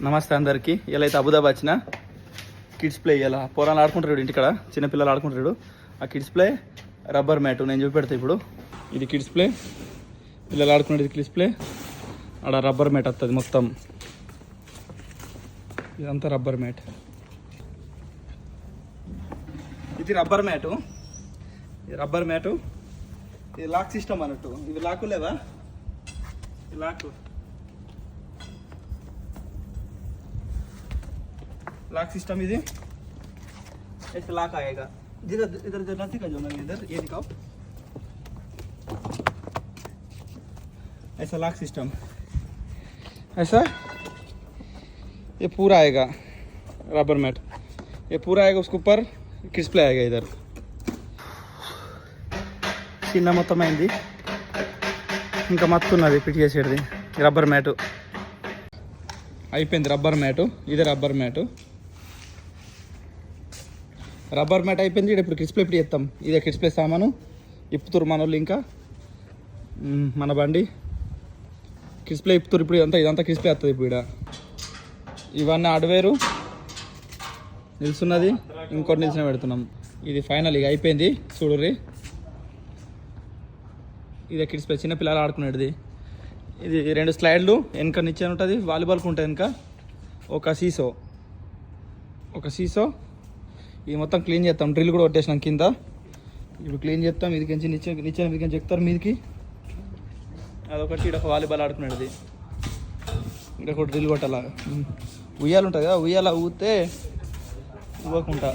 నమస్తే అందరికి. ఇలా అయితే అబుదాబి వచ్చిన కిడ్స్ ప్లే. ఇలా పోరాలు ఆడుకుంటారు ఇంటికాడ, చిన్నపిల్లలు ఆడుకుంటారు. ఆ కిడ్స్ ప్లే రబ్బర్ మ్యాట్ నేను చూపెడతా ఇప్పుడు. ఇది కిడ్స్ ప్లే, పిల్లలు ఆడుకునేది కిడ్స్ ప్లే. ఆడ రబ్బర్ మ్యాట్ వస్తుంది మొత్తం, ఇదంతా రబ్బర్ మ్యాట్. ఇది రబ్బర్ మ్యాటు, ఇది రబ్బర్ మ్యాటు. ఇది లాక్ సిస్టమ్ అన్నట్టు. ఇది లాక్ లేదా, ఇది లాక్ लॉक सिस्टम इधर ऐसे लॉक आएगा. इधर इधर इधर नहीं का जो मैं इधर ये दिखाओ. ऐसा लॉक सिस्टम ऐसा ये पूरा आएगा रबर मैट. ये पूरा आएगा, उसके ऊपर किड्स प्ले आएगा. इधर చిన్న మొత్తం అయింది, ఇంకా మత్తున్నది పిటి చేసేది. రబ్బర్ మ్యాటు అయిపోయింది. రబ్బర్ మ్యాటు, ఇదే రబ్బర్ మ్యాటు. రబ్బర్ మ్యాట్ అయిపోయింది. ఇప్పుడు కిడ్స్ ప్లే ఇప్పుడు చేస్తాం. ఇదే కిడ్స్ ప్లే సామాను ఇప్పుతురు మన వాళ్ళు. ఇంకా మన బండి కిడ్స్ ప్లే ఇప్పుతురు. ఇప్పుడు ఇదంతా కిడ్స్ ప్లే వస్తుంది. ఇప్పుడు ఇవన్నీ ఆడవేరు నిల్చున్నది, ఇంకోటి నిల్చిన పెడుతున్నాం. ఇది ఫైనల్ ఇక అయిపోయింది. చూడుర్రి, ఇదే కిడ్స్ ప్లే, చిన్నపిల్లలు ఆడుకునేది. ఇది 2 స్లైడ్లు వెనక నిచ్చెన ఉంటుంది, వాలీబాల్కి ఉంటుంది వెనక. ఒక సీసో ఇది మొత్తం క్లీన్ చేస్తాం. డ్రిల్ కూడా కొట్టేసినాం కింద. ఇప్పుడు క్లీన్ చేస్తాం. ఇది కొంచెం నిచ్చెన ఇది కొంచెం ఎక్కుతారు మీదికి. అదొకటి. ఇక్కడ ఒక వాలీబాల్ ఆడుకునేది. ఇక్కడ ఒక డ్రిల్ కొట్టాల. ఉయ్యాలు ఉంటుంది కదా, ఉయ్యాల ఊతే ఇవ్వకుండా